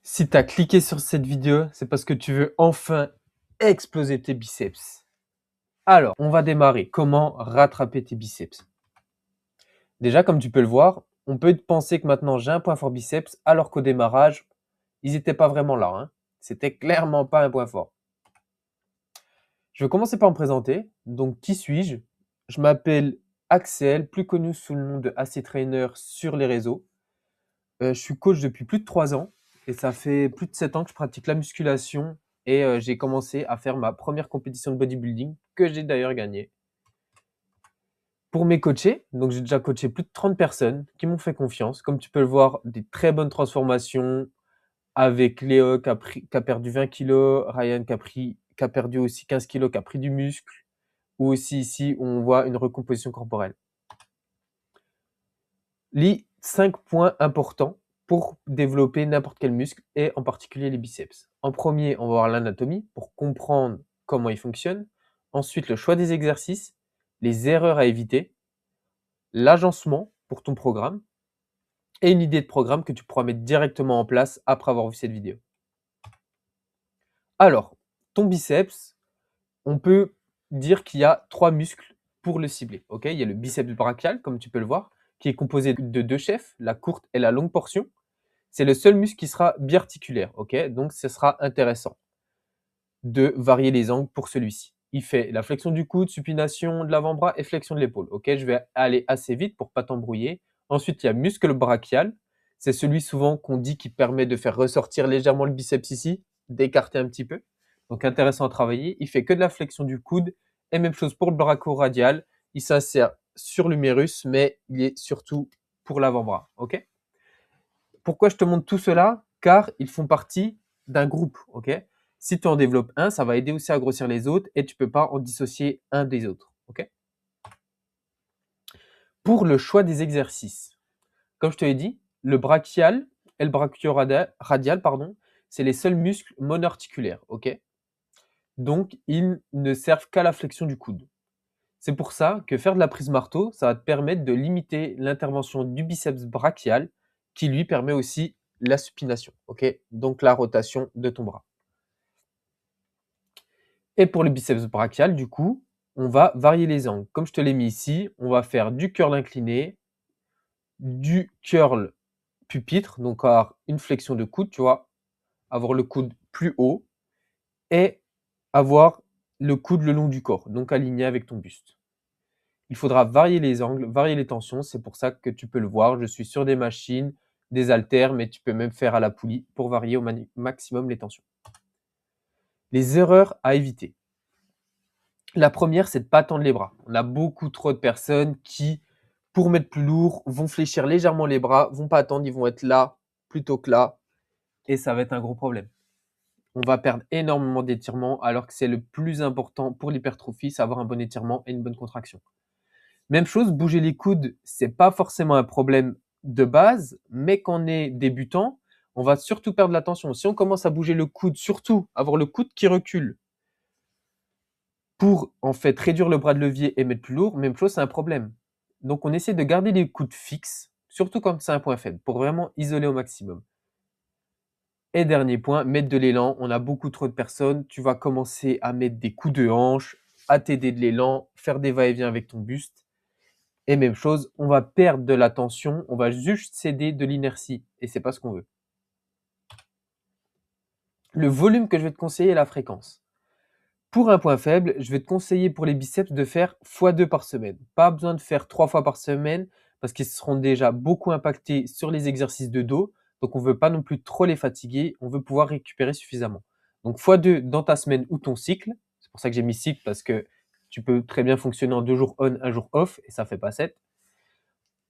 Si tu as cliqué sur cette vidéo, c'est parce que tu veux enfin exploser tes biceps. Alors, on va démarrer. Comment rattraper tes biceps? Déjà, comme tu peux le voir, on peut penser que maintenant j'ai un point fort biceps, alors qu'au démarrage, ils n'étaient pas vraiment là, hein. C'était clairement pas un point fort. Je vais commencer par me présenter. Donc, qui suis-je? Je m'appelle Axel, plus connu sous le nom de AC Trainer sur les réseaux. Je suis coach depuis plus de 3 ans et ça fait plus de 7 ans que je pratique la musculation et j'ai commencé à faire ma première compétition de bodybuilding que j'ai d'ailleurs gagnée. Pour mes coachés, donc j'ai déjà coaché plus de 30 personnes qui m'ont fait confiance. Comme tu peux le voir, des très bonnes transformations avec Léo qui a perdu 20 kilos, Ryan qui a perdu aussi 15 kilos, qui a pris du muscle, ou aussi ici où on voit une recomposition corporelle. Les 5 points importants pour développer n'importe quel muscle et en particulier les biceps. En premier, on va voir l'anatomie pour comprendre comment il fonctionne. Ensuite, le choix des exercices, les erreurs à éviter, l'agencement pour ton programme et une idée de programme que tu pourras mettre directement en place après avoir vu cette vidéo. Alors, ton biceps, on peut dire qu'il y a 3 muscles pour le cibler. Il y a le biceps brachial, comme tu peux le voir, qui est composé de 2 chefs, la courte et la longue portion. C'est le seul muscle qui sera biarticulaire, donc ce sera intéressant de varier les angles pour celui-ci. Il fait la flexion du coude, supination de l'avant-bras et flexion de l'épaule. Je vais aller assez vite pour pas t'embrouiller. Ensuite, il y a muscle brachial. C'est celui souvent qu'on dit qui permet de faire ressortir légèrement le biceps ici, d'écarter un petit peu. Donc intéressant à travailler. Il fait que de la flexion du coude. Et même chose pour le brachioradial. Il s'insère sur l'humérus, mais il est surtout pour l'avant-bras. Pourquoi je te montre tout cela? Car ils font partie d'un groupe. Si tu en développes un, ça va aider aussi à grossir les autres et tu ne peux pas en dissocier un des autres. Pour le choix des exercices, comme je te l'ai dit, le brachial et le brachioradial, c'est les seuls muscles monoarticulaires. Donc, ils ne servent qu'à la flexion du coude. C'est pour ça que faire de la prise marteau, ça va te permettre de limiter l'intervention du biceps brachial qui lui permet aussi la supination, donc la rotation de ton bras. Et pour le biceps brachial, du coup, on va varier les angles. Comme je te l'ai mis ici, on va faire du curl incliné, du curl pupitre, donc avoir une flexion de coude, tu vois, avoir le coude plus haut et avoir le coude le long du corps, donc aligné avec ton buste. Il faudra varier les angles, varier les tensions. C'est pour ça que tu peux le voir. Je suis sur des machines, des haltères, mais tu peux même faire à la poulie pour varier au maximum les tensions. Les erreurs à éviter. La première, c'est de ne pas tendre les bras. On a beaucoup trop de personnes qui, pour mettre plus lourd, vont fléchir légèrement les bras, vont pas attendre, ils vont être là plutôt que là, et ça va être un gros problème. On va perdre énormément d'étirement, alors que c'est le plus important pour l'hypertrophie, c'est avoir un bon étirement et une bonne contraction. Même chose, bouger les coudes, c'est pas forcément un problème de base, mais quand on est débutant, on va surtout perdre l'attention. Si on commence à bouger le coude, surtout avoir le coude qui recule pour en fait réduire le bras de levier et mettre plus lourd, même chose, c'est un problème. Donc on essaie de garder les coudes fixes, surtout quand c'est un point faible, pour vraiment isoler au maximum. Et dernier point, mettre de l'élan. On a beaucoup trop de personnes. Tu vas commencer à mettre des coups de hanche, à t'aider de l'élan, faire des va-et-vient avec ton buste. Et même chose, on va perdre de la tension, on va juste céder de l'inertie. Et c'est pas ce qu'on veut. Le volume que je vais te conseiller est la fréquence. Pour un point faible, je vais te conseiller pour les biceps de faire x2 par semaine. Pas besoin de faire 3 fois par semaine parce qu'ils seront déjà beaucoup impactés sur les exercices de dos. Donc on ne veut pas non plus trop les fatiguer, on veut pouvoir récupérer suffisamment. Donc x2 dans ta semaine ou ton cycle. C'est pour ça que j'ai mis cycle parce que tu peux très bien fonctionner en 2 jours on, 1 jour off et ça fait pas 7.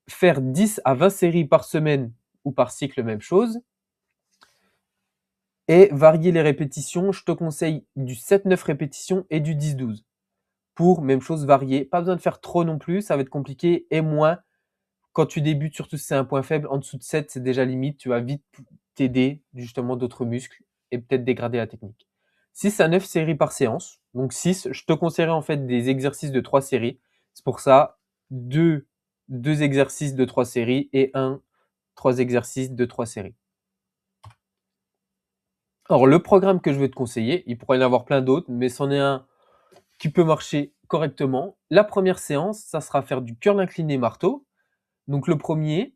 Faire 10 à 20 séries par semaine ou par cycle, même chose. Et varier les répétitions, je te conseille du 7-9 répétitions et du 10-12. Pour, même chose, varier. Pas besoin de faire trop non plus, ça va être compliqué. Et moins, quand tu débutes, surtout si c'est un point faible, en dessous de 7, c'est déjà limite. Tu vas vite t'aider justement d'autres muscles et peut-être dégrader la technique. 6 à 9 séries par séance. Donc 6, je te conseillerais en fait des exercices de 3 séries. C'est pour ça, 2 exercices de 3 séries et 3 exercices de 3 séries. Alors le programme que je vais te conseiller, il pourrait y en avoir plein d'autres, mais c'en est un qui peut marcher correctement. La première séance, ça sera faire du curl incliné marteau. Donc le premier,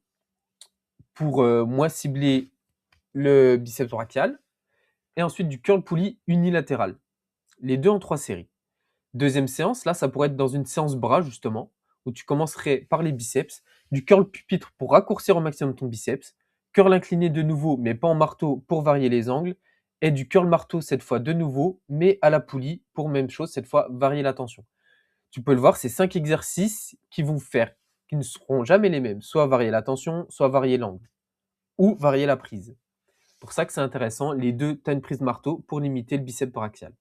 pour moins cibler le biceps brachial, et ensuite du curl poulie unilatéral. Les deux en 3 séries. Deuxième séance, là, ça pourrait être dans une séance bras, justement, où tu commencerais par les biceps, du curl pupitre pour raccourcir au maximum ton biceps, curl incliné de nouveau, mais pas en marteau pour varier les angles, et du curl marteau cette fois de nouveau, mais à la poulie pour même chose, cette fois varier la tension. Tu peux le voir, c'est 5 exercices qui ne seront jamais les mêmes, soit varier la tension, soit varier l'angle, ou varier la prise. Pour ça que c'est intéressant, les deux, tu as une prise marteau pour limiter le biceps brachial.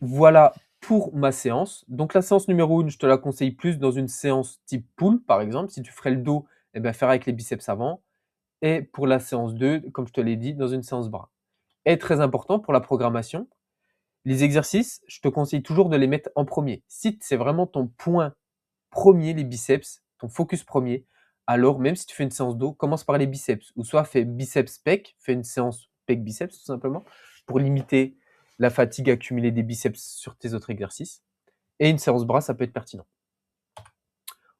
Voilà pour ma séance. Donc la séance numéro 1, je te la conseille plus dans une séance type pull, par exemple. Si tu ferais le dos, eh bien, faire avec les biceps avant. Et pour la séance 2, comme je te l'ai dit, dans une séance bras. Et très important pour la programmation, les exercices, je te conseille toujours de les mettre en premier. Si c'est vraiment ton point premier, les biceps, ton focus premier, alors même si tu fais une séance dos, commence par les biceps. Ou soit fais biceps pec, fais une séance pec biceps tout simplement, pour limiter la fatigue accumulée des biceps sur tes autres exercices. Et une séance bras, ça peut être pertinent.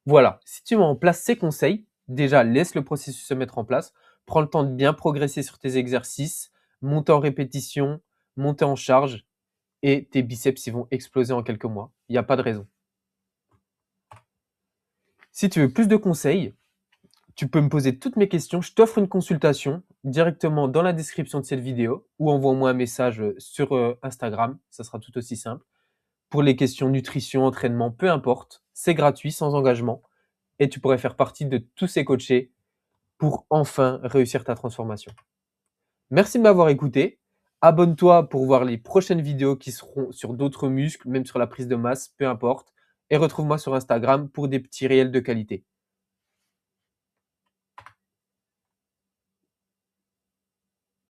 Voilà, si tu mets en place ces conseils, déjà laisse le processus se mettre en place, prends le temps de bien progresser sur tes exercices, monter en répétition, monter en charge, et tes biceps ils vont exploser en quelques mois. Il n'y a pas de raison. Si tu veux plus de conseils, tu peux me poser toutes mes questions. Je t'offre une consultation directement dans la description de cette vidéo ou envoie-moi un message sur Instagram. Ça sera tout aussi simple. Pour les questions nutrition, entraînement, peu importe. C'est gratuit, sans engagement. Et tu pourrais faire partie de tous ces coachés pour enfin réussir ta transformation. Merci de m'avoir écouté. Abonne-toi pour voir les prochaines vidéos qui seront sur d'autres muscles, même sur la prise de masse, peu importe. Et retrouve-moi sur Instagram pour des petits réels de qualité.